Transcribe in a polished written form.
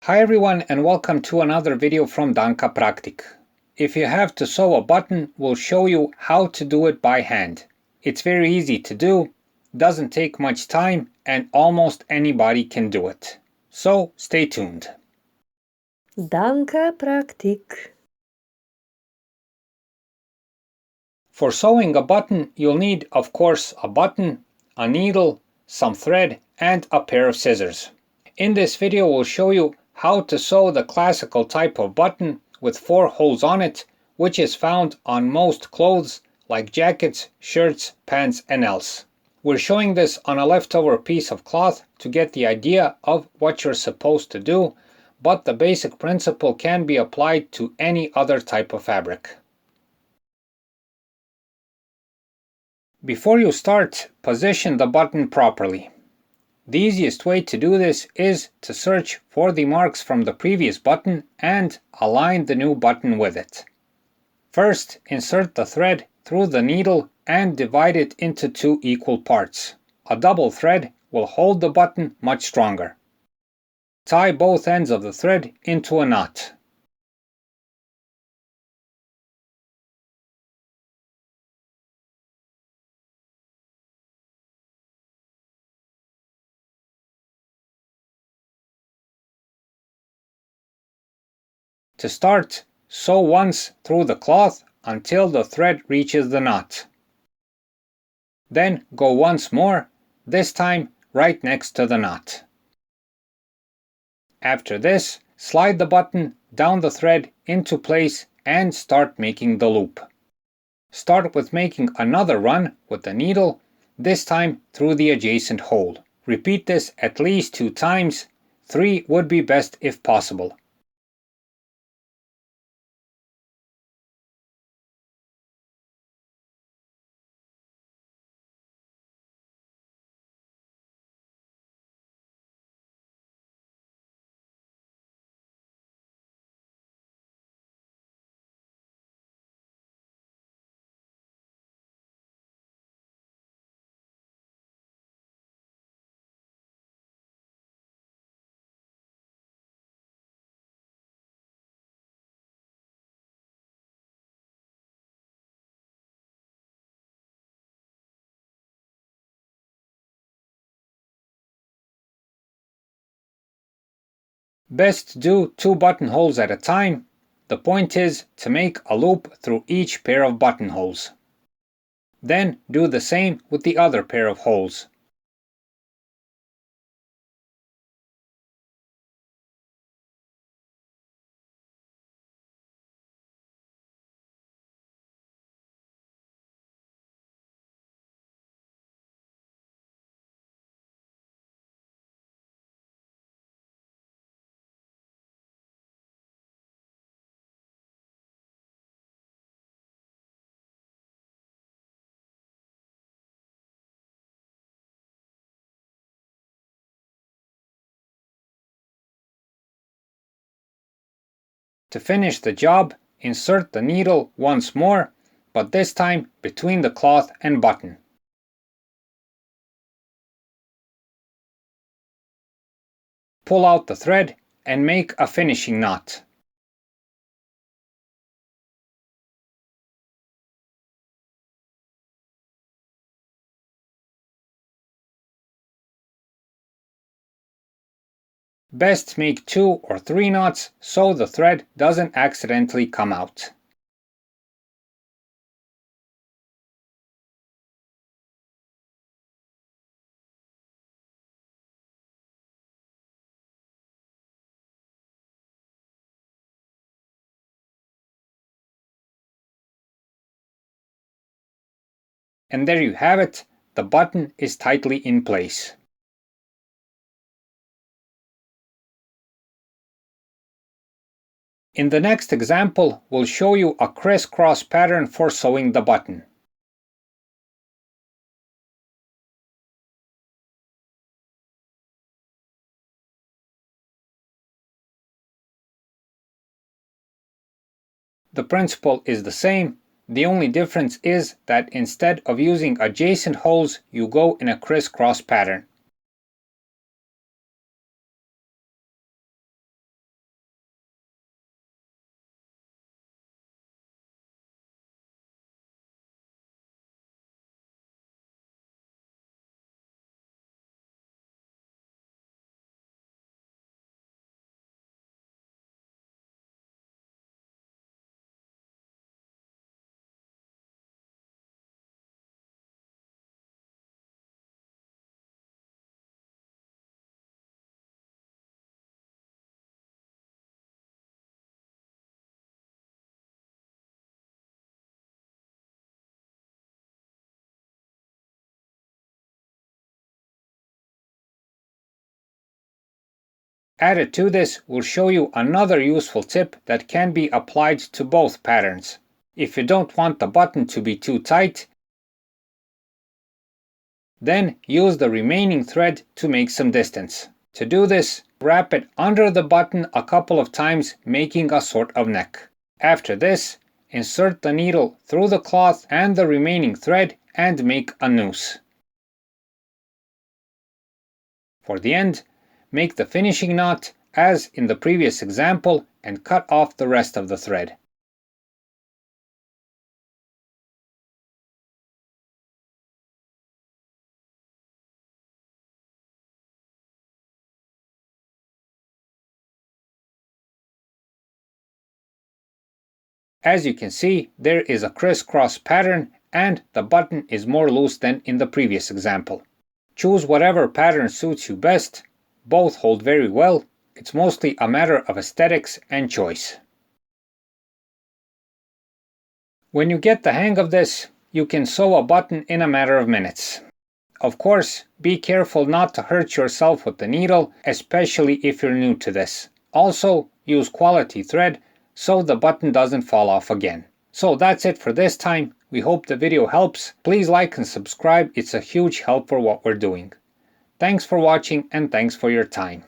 Hi everyone and welcome to another video from Danka Praktik. If you have to sew a button, we'll show you how to do it by hand. It's very easy to do, doesn't take much time, and almost anybody can do it. So stay tuned. Danka Praktik. For sewing a button, you'll need, of course, a button, a needle, some thread, and a pair of scissors. In this video, we'll show you how to sew the classical type of button with 4 holes on it, which is found on most clothes like jackets, shirts, pants, and else. We're showing this on a leftover piece of cloth to get the idea of what you're supposed to do, but the basic principle can be applied to any other type of fabric. Before you start, position the button properly. The easiest way to do this is to search for the marks from the previous button and align the new button with it. First, insert the thread through the needle and divide it into 2 equal parts. A double thread will hold the button much stronger. Tie both ends of the thread into a knot. To start, sew once through the cloth until the thread reaches the knot. Then go once more, this time right next to the knot. After this, slide the button down the thread into place and start making the loop. Start with making another run with the needle, this time through the adjacent hole. Repeat this at least 2 times, 3 would be best if possible. Best do 2 buttonholes at a time. The point is to make a loop through each pair of buttonholes. Then do the same with the other pair of holes. To finish the job, insert the needle once more, but this time between the cloth and button. Pull out the thread and make a finishing knot. Best make 2 or 3 knots so the thread doesn't accidentally come out. And there you have it, the button is tightly in place. In the next example, we'll show you a crisscross pattern for sewing the button. The principle is the same, the only difference is that instead of using adjacent holes, you go in a crisscross pattern. Added to this, we'll show you another useful tip that can be applied to both patterns. If you don't want the button to be too tight, then use the remaining thread to make some distance. To do this, wrap it under the button a couple of times, making a sort of neck. After this, insert the needle through the cloth and the remaining thread and make a noose. For the end, make the finishing knot as in the previous example and cut off the rest of the thread. As you can see, there is a crisscross pattern and the button is more loose than in the previous example. Choose whatever pattern suits you best. Both hold very well. It's mostly a matter of aesthetics and choice. When you get the hang of this, you can sew a button in a matter of minutes. Of course, be careful not to hurt yourself with the needle, especially if you're new to this. Also, use quality thread so the button doesn't fall off again. So that's it for this time. We hope the video helps. Please like and subscribe. It's a huge help for what we're doing. Thanks for watching and thanks for your time.